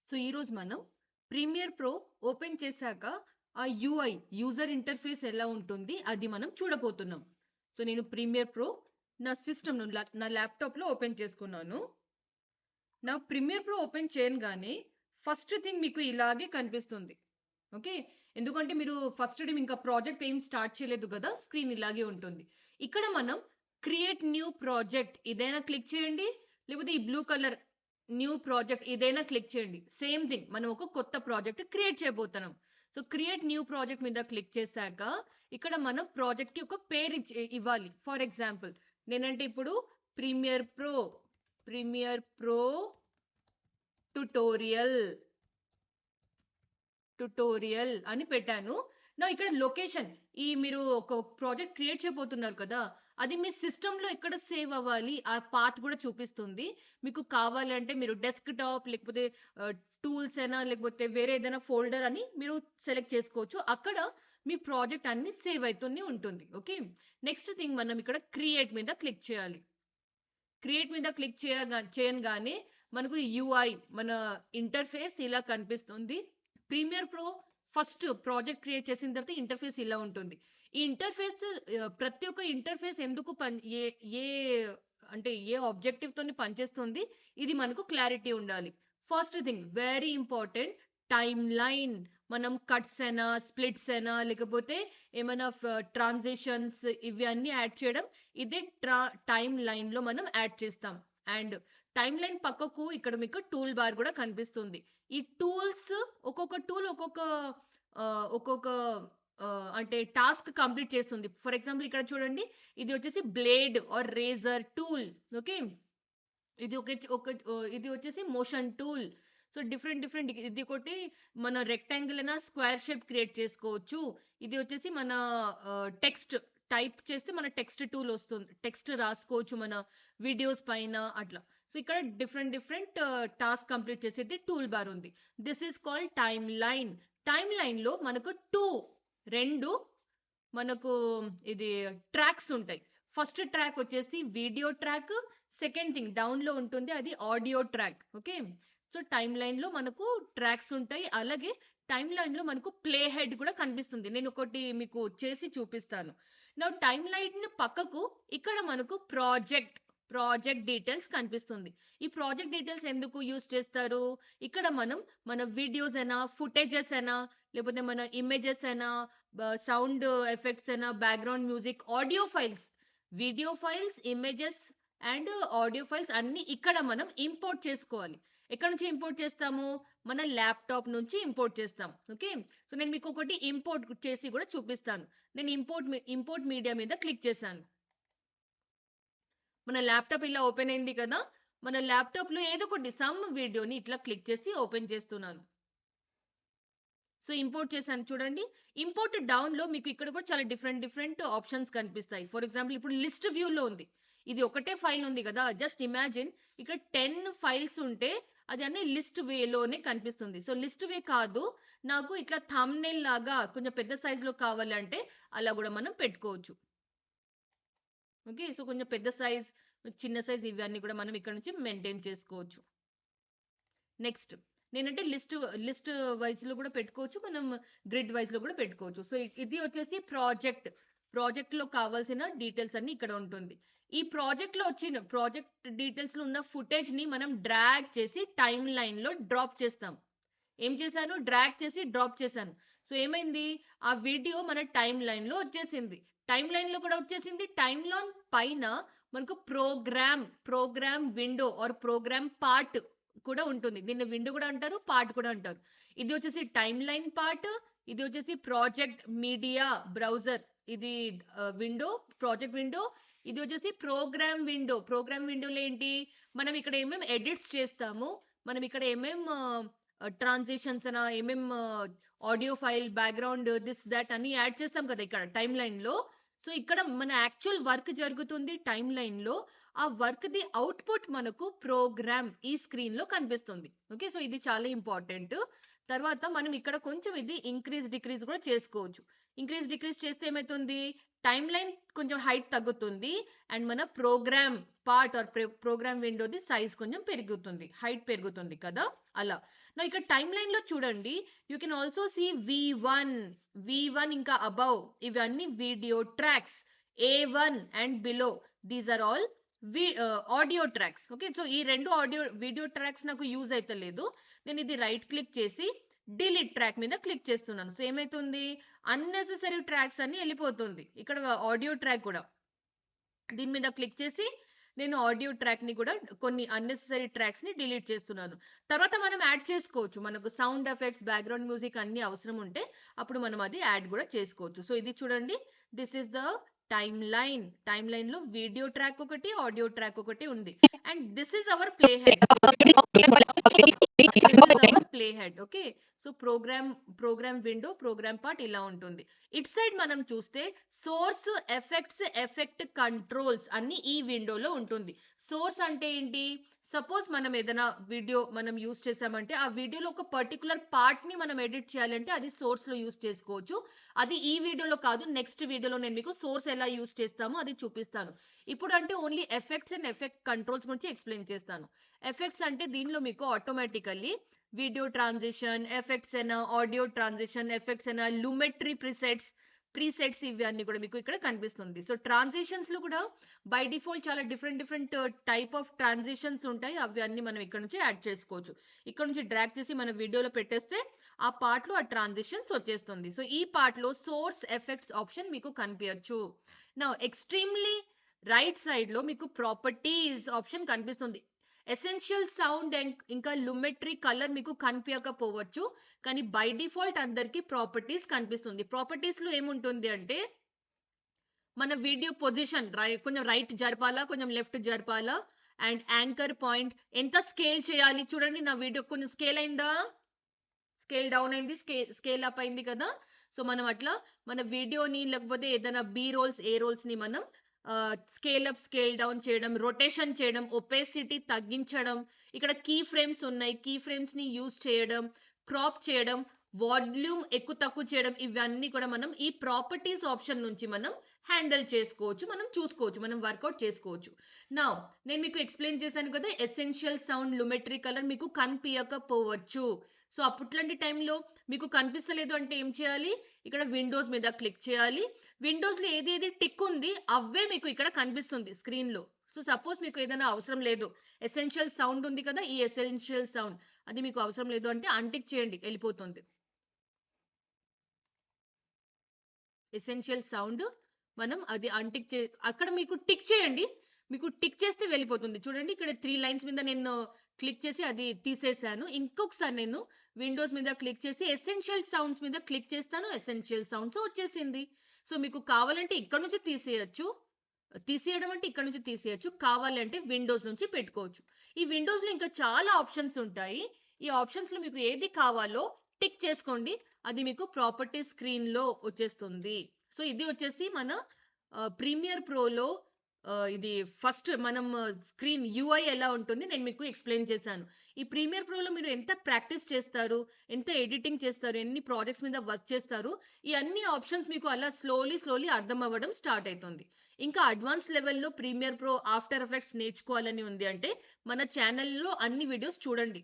So ఈరోజు మనం Premiere Pro open చేశాక ఆ యూఐ యూజర్ ఇంటర్ఫేస్ ఎలా ఉంటుంది అది మనం చూడబోతున్నాం. సో నేను ప్రీమియర్ ప్రో నా సిస్టమ్ నా ల్యాప్టాప్లో ఓపెన్ చేసుకున్నాను. నా ప్రీమియర్ ప్రో ఓపెన్ చేయగానే ఫస్ట్ థింగ్ మీకు ఇలాగే కనిపిస్తుంది. ఓకే, ఎందుకంటే మీరు ఫస్ట్ టైం ఇంకా ప్రాజెక్ట్ ఏం స్టార్ట్ చేయలేదు కదా, స్క్రీన్ ఇలాగే ఉంటుంది. ఇక్కడ మనం క్రియేట్ న్యూ ప్రాజెక్ట్ ఇదైనా క్లిక్ చేయండి, లేకపోతే ఈ బ్లూ కలర్ న్యూ ప్రాజెక్ట్ ఇదైనా క్లిక్ చేయండి. సేమ్ థింగ్, మనం ఒక కొత్త ప్రాజెక్ట్ క్రియేట్ చేయబోతున్నాం. సో క్రియేట్ న్యూ ప్రాజెక్ట్ మీద క్లిక్ చేశాక ఇక్కడ మనం ప్రాజెక్ట్ కి ఒక పేరు ఇవ్వాలి. ఫర్ ఎగ్జాంపుల్ నేనంటే ఇప్పుడు ప్రీమియర్ ప్రో ట్యుటోరియల్ అని పెట్టాను. నా ఇక్కడ లొకేషన్, ఈ మీరు ఒక ప్రాజెక్ట్ క్రియేట్ చేయబోతున్నారు కదా, అది మీ సిస్టంలో ఎక్కడ సేవ్ అవ్వాలి ఆ పాత్ కూడా చూపిస్తుంది. మీకు కావాలంటే మీరు డెస్క్ టాప్ లేకపోతే టూల్స్ అయినా లేకపోతే వేరే ఏదైనా ఫోల్డర్ అని మీరు సెలెక్ట్ చేసుకోవచ్చు. అక్కడ మీ ప్రాజెక్ట్ అన్ని సేవ్ అవుతూనే ఉంటుంది. ఓకే, నెక్స్ట్ థింగ్ మనం ఇక్కడ క్రియేట్ మీద క్లిక్ చేయాలి. క్రియేట్ మీద క్లిక్ చేయగానే మనకు యూఐ మన ఇంటర్ఫేస్ ఇలా కనిపిస్తుంది. Premiere Pro first project create చేసిన తర్వాత ఇంటర్ఫేస్ ఇలా ఉంటుంది. ఈ ఇంటర్ఫేస్ ప్రతి ఒక్క ఇంటర్ఫేస్ ఎందుకు ఏ అంటే ఏ ఆబ్జెక్టివ్ తోని పనిచేస్తుంది ఇది మనకు క్లారిటీ ఉండాలి. First thing very important, time line. మనం కట్స్ అయినా స్ప్లిట్స్ అయినా లేకపోతే ఏమైనా ట్రాన్సిషన్స్ ఇవి అన్ని యాడ్ చేయడం, ఇదే టైమ్ లైన్ లో మనం యాడ్ చేస్తాం. అండ్ టైమ్ లైన్ పక్కకు ఇక్కడ మీకు టూల్ బార్ కూడా కనిపిస్తుంది. ఈ టూల్స్ ఒక్కొక్క టూల్ ఒక్కొక్క అంటే టాస్క్ కంప్లీట్ చేస్తుంది. ఫర్ ఎగ్జాంపుల్ ఇక్కడ చూడండి, ఇది వచ్చేసి blade or razor tool. Okay, ఇది వచ్చేసి మోషన్ టూల్. సో డిఫరెంట్ ఇది ఒకటి మన రెక్టాంగిల్ అయినా స్క్వేర్ షేప్ క్రియేట్ చేసుకోవచ్చు. ఇది వచ్చేసి మన టెక్స్ట్ టైప్ చేస్తే మన టెక్స్ట్ టూల్ వస్తుంది, టెక్స్ట్ రాసుకోవచ్చు మన వీడియోస్ పైన అట్లా. సో ఇక్కడ డిఫరెంట్ టాస్క్ కంప్లీట్ చేసేది టూల్ బార్ ఉంది. This is called time line. Time line లో మనకు రెండు మనకు ఇది ట్రాక్స్ ఉంటాయి. ఫస్ట్ ట్రాక్ వచ్చేసి video track, second thing down లో ఉంటుంది అది audio track. Okay, so time line లో మనకు ట్రాక్స్ ఉంటాయి. అలాగే టైమ్ లైన్ లో మనకు ప్లే హెడ్ కూడా కనిపిస్తుంది. నేను ఒకటి మీకు చేసి చూపిస్తాను. నా టైమ్ లైన్ పక్కకు ఇక్కడ మనకు ప్రాజెక్ట్ డీటెయిల్స్ కనిపిస్తుంది. ఈ ప్రాజెక్ట్ డీటెయిల్స్ ఎందుకు యూజ్ చేస్తారు? ఇక్కడ మనం మన వీడియోస్ అయినా ఫుటేజెస్ అయినా లేకపోతే మన ఇమేజెస్ అయినా సౌండ్ ఎఫెక్ట్స్ అయినా background music audio files, video files, images and audio files అన్ని ఇక్కడ మనం ఇంపోర్ట్ చేసుకోవాలి. ఎక్కడ నుంచి ఇంపోర్ట్ చేస్తాము? మన ల్యాప్టాప్ నుంచి ఇంపోర్ట్ చేస్తాం. ఓకే, సో నేను మీకు ఒకటి ఇంపోర్ట్ చేసి కూడా చూపిస్తాను. నేను ఇంపోర్ట్ మీడియా మీద క్లిక్ చేశాను. మన ల్యాప్టాప్ ఇలా ఓపెన్ అయింది కదా, మన ల్యాప్టాప్ లో ఏదో ఒకటి సమ్ వీడియోని ఇట్లా క్లిక్ చేసి ఓపెన్ చేస్తున్నాను. సో ఇంపోర్ట్ చేశాను చూడండి. ఇంపోర్ట్ డౌన్ లో మీకు ఇక్కడ కూడా చాలా డిఫరెంట్ ఆప్షన్స్ కనిపిస్తాయి. ఫర్ ఎగ్జాంపుల్ ఇప్పుడు లిస్ట్ వ్యూ లో ఉంది, ఇది ఒకటే ఫైల్ ఉంది కదా. జస్ట్ ఇమాజిన్ ఇక్కడ 10 ఫైల్స్ ఉంటే అది అన్ని లిస్ట్ వేలోనే కనిపిస్తుంది. సో లిస్ట్ వే కాదు, నాకు ఇట్లా థంబ్నెయిల్ లాగా కొంచెం పెద్ద సైజ్ లో కావాలంటే అలా కూడా మనం పెట్టుకోవచ్చు. ఓకే, సో కొంచెం పెద్ద సైజ్ చిన్న సైజ్ ఇవన్నీ కూడా మనం ఇక్కడ నుంచి మెయింటైన్ చేసుకోవచ్చు. నెక్స్ట్ నేనంటే లిస్ట్ వైజ్ లో కూడా పెట్టుకోవచ్చు, మనం గ్రిడ్ వైజ్ లో కూడా పెట్టుకోవచ్చు. సో ఇది వచ్చేసి ప్రాజెక్ట్ లో కావాల్సిన డీటెయిల్స్ అన్ని ఇక్కడ ఉంటుంది. ఈ ప్రాజెక్ట్ లో వచ్చిన ప్రాజెక్ట్ డీటెయిల్స్ లో ఉన్న ఫుటేజ్ ని మనం డ్రాగ్ చేసి టైమ్ లైన్ లో డ్రాప్ చేస్తాం. ఏం చేశాను? డ్రాగ్ చేసి డ్రాప్ చేశాను. సో ఏమైంది? ఆ వీడియో మన టైమ్ లైన్ లో వచ్చేసింది. టైమ్ లైన్ లో కూడా వచ్చేసింది. టైమ్ లైన్ పైన మనకు program window or program part కూడా ఉంటుంది. దీన్ని విండో కూడా అంటారు, పార్ట్ కూడా అంటారు. ఇది వచ్చేసి టైమ్ లైన్ పార్ట్, ఇది వచ్చేసి ప్రాజెక్ట్ మీడియా బ్రౌజర్, ఇది విండో ప్రాజెక్ట్ విండో. ఇది వచ్చేసి ప్రోగ్రామ్ విండోలో ఏంటి, మనం ఇక్కడ ఏమేమి ఎడిట్స్ చేస్తాము, మనం ఇక్కడ ట్రాన్సిషన్స్ అనా audio file background this that అని యాడ్ చేస్తాం కదా ఇక్కడ టైమ్ లైన్ లో. సో ఇక్కడ మన యాక్చువల్ వర్క్ జరుగుతుంది టైమ్ లైన్ లో. ఆ వర్క్ ది అవుట్పుట్ మనకు ప్రోగ్రామ్ ఈ స్క్రీన్ లో కనిపిస్తుంది. ఓకే, సో ఇది చాలా ఇంపార్టెంట్. తర్వాత మనం ఇక్కడ కొంచెం ఇది ఇంక్రీజ్ డిక్రీజ్ కూడా చేసుకోవచ్చు. ఇంక్రీజ్ డిక్రీజ్ చేస్తే ఏమవుతుంది? టైమ్ లైన్ కొంచెం హైట్ తగ్గుతుంది అండ్ మన ప్రోగ్రామ్ పార్ట్ ఆర్ ప్రోగ్రామ్ విండోది సైజ్ కొంచెం పెరుగుతుంది, హైట్ పెరుగుతుంది కదా అలా. నా ఇక్కడ టైమ్ లైన్ లో చూడండి, you can also see V1 ఇంకా అబౌవ్ ఇవన్నీ video tracks, A1 and below these are all audio tracks. Okay, so ఈ రెండు వీడియో ట్రాక్స్ నాకు యూజ్ అయితే లేదు, నేను ఇది రైట్ క్లిక్ చేసి డిలీట్ ట్రాక్ మీద క్లిక్ చేస్తున్నాను. సో ఏమైతుంది, అన్నెసెసరీ ట్రాక్స్ అన్ని వెళ్ళిపోతుంది. ఇక్కడ ఆడియో ట్రాక్ కూడా దీని మీద క్లిక్ చేసి నేను ఆడియో ట్రాక్ ని కూడా కొన్ని అన్నెసెసరీ ట్రాక్స్ ని డిలీట్ చేస్తున్నాను. తర్వాత మనం యాడ్ చేసుకోవచ్చు, మనకు సౌండ్ ఎఫెక్ట్స్, బ్యాక్గ్రౌండ్ మ్యూజిక్ అన్ని అవసరం ఉంటే అప్పుడు మనం అది యాడ్ కూడా చేసుకోవచ్చు. సో ఇది చూడండి, this is the timeline లో వీడియో ట్రాక్ ఒకటి, ఆడియో ట్రాక్ ఒకటి ఉంది. And this is our playhead. Okay, so program window, program part ఇలా ఉంటుంది. ఇట్ సైడ్ మనం చూస్తే సోర్స్, ఎఫెక్ట్స్, ఎఫెక్ట్ కంట్రోల్స్ అన్ని ఈ విండోలో ఉంటుంది. సోర్స్ అంటే ఏంటి, సపోజ్ మనం ఏదైనా వీడియో మనం యూస్ చేసామంటే ఆ వీడియోలో ఒక పర్టికులర్ పార్ట్ ని మనం ఎడిట్ చేయాలంటే అది సోర్స్ లో యూస్ చేసుకోవచ్చు. అది ఈ వీడియోలో కాదు, నెక్స్ట్ వీడియోలో నేను మీకు సోర్స్ ఎలా యూస్ చేస్తామో అది చూపిస్తాను. ఇప్పుడు అంటే only effects and effect controls గురించి ఎక్స్ప్లెయిన్ చేస్తాను. ఎఫెక్ట్స్ అంటే దీనిలో మీకు ఆటోమేటికల్లీ వీడియో ట్రాన్సిషన్, ఎఫెక్ట్స్ అయినా, ఆడియో ట్రాన్సిషన్, ఎఫెక్ట్స్ అయినా, లూమెట్రీ ప్రీసెట్స్ ఇవి అన్ని కూడా మీకు ఇక్కడ కనిపిస్తుంది. సో ట్రాన్సిషన్స్ లో కూడా బై డిఫాల్ట్ చాలా డిఫరెంట్ టైప్ ఆఫ్ ట్రాన్సిషన్స్ ఉంటాయి, అవి అన్ని మనం ఇక్కడ నుంచి యాడ్ చేసుకోవచ్చు. ఇక్కడ నుంచి డ్రాగ్ చేసి మన వీడియోలో పెట్టేస్తే ఆ పార్ట్ లో ఆ ట్రాన్సిషన్స్ వచ్చేస్తుంది. సో ఈ పార్ట్ లో సోర్స్, ఎఫెక్ట్స్ ఆప్షన్ మీకు కనిపించచ్చు. నా ఎక్స్ట్రీమ్లీ రైట్ సైడ్ లో మీకు ప్రాపర్టీస్ ఆప్షన్ కనిపిస్తుంది. ఎసెన్షియల్ సౌండ్ అండ్ ఇంకా లూమెట్రీ కలర్ మీకు కనిపించకపోవచ్చు, కానీ బై డిఫాల్ట్ అందరికి ప్రాపర్టీస్ కనిపిస్తుంది. ప్రాపర్టీస్ లో ఏముంటుంది అంటే మన వీడియో పొజిషన్ కొంచెం రైట్ జరపాలా, కొంచెం లెఫ్ట్ జరపాలా, అండ్ యాంకర్ పాయింట్ ఎంత స్కేల్ చేయాలి. చూడండి నా వీడియో కొంచెం స్కేల్ అయిందా, స్కేల్ డౌన్ అయింది, స్కేల్ అప్ అయింది కదా. సో మనం అట్లా మన వీడియోని లేకపోతే ఏదైనా ఏ రోల్స్ ని మనం స్కేల్ అప్, స్కేల్ డౌన్ చేయడం, రొటేషన్ చేయడం, ఒపేసిటీ తగ్గించడం, ఇక్కడ కీ ఫ్రేమ్స్ ఉన్నాయి, కీ ఫ్రేమ్స్ ని యూజ్ చేయడం, క్రాప్ చేయడం, వాల్యూమ్ ఎక్కువ తక్కువ చేయడం, ఇవన్నీ కూడా మనం ఈ ప్రాపర్టీస్ ఆప్షన్ నుంచి మనం హ్యాండిల్ చేసుకోవచ్చు, మనం చూసుకోవచ్చు, మనం వర్కౌట్ చేసుకోవచ్చు. నా నేను మీకు ఎక్స్ప్లెయిన్ చేశాను కదా, ఎసెన్షియల్ సౌండ్, లూమెట్రీ కలర్ మీకు కనిపించకపోవచ్చు. సో అప్పట్లాంటి టైంలో మీకు కనిపిస్తలేదు అంటే ఏం చేయాలి, ఇక్కడ విండోస్ మీద క్లిక్ చేయాలి. విండోస్ లో ఏది టిక్ ఉంది అవే మీకు ఇక్కడ కనిపిస్తుంది స్క్రీన్ లో. సో సపోజ్ మీకు ఏదైనా అవసరం లేదు, ఎసెన్షియల్ సౌండ్ ఉంది కదా, ఈ ఎసెన్షియల్ సౌండ్ అది మీకు అవసరం లేదు అంటే అన్టిక్ చేయండి, వెళ్ళిపోతుంది. ఎసెన్షియల్ సౌండ్ మనం అది అన్టిక్ అక్కడ మీకు టిక్ చేయండి, మీకు టిక్ చేస్తే వెళ్ళిపోతుంది. చూడండి ఇక్కడ 3 లైన్స్ మీద నేను క్లిక్ చేసి అది తీసేసాను. ఇంకొకసారి నేను విండోస్ మీద క్లిక్ చేసి ఎసెన్షియల్ సౌండ్స్ మీద క్లిక్ చేస్తాను, ఎసెన్షియల్ సౌండ్స్ వచ్చేసింది. సో మీకు కావాలంటే ఇక్కడ నుంచి తీసేయడం అంటే ఇక్కడ నుంచి తీసేయచ్చు, కావాలంటే విండోస్ నుంచి పెట్టుకోవచ్చు. ఈ విండోస్ లో ఇంకా చాలా ఆప్షన్స్ ఉంటాయి. ఈ ఆప్షన్స్ లో మీకు ఏది కావాలో టిక్ చేసుకోండి, అది మీకు ప్రాపర్టీ స్క్రీన్ లో వచ్చేస్తుంది. సో ఇది వచ్చేసి మన ప్రీమియర్ ప్రోలో ఇది ఫస్ట్ మనం స్క్రీన్ UI ఎలా ఉంటుంది నేను మీకు ఎక్స్ప్లెయిన్ చేశాను. ఈ ప్రీమియర్ ప్రోలో మీరు ఎంత ప్రాక్టీస్ చేస్తారు, ఎంత ఎడిటింగ్ చేస్తారు, ఎన్ని ప్రాజెక్ట్స్ మీద వర్క్ చేస్తారు, ఈ అన్ని ఆప్షన్స్ మీకు అలా స్లోలీ అర్థం అవ్వడం స్టార్ట్ అవుతుంది. ఇంకా అడ్వాన్స్ లెవెల్లో ప్రీమియర్ ప్రో, ఆఫ్టర్ ఎఫెక్ట్స్ నేర్చుకోవాలని ఉంది అంటే మన ఛానల్లో అన్ని వీడియోస్ చూడండి.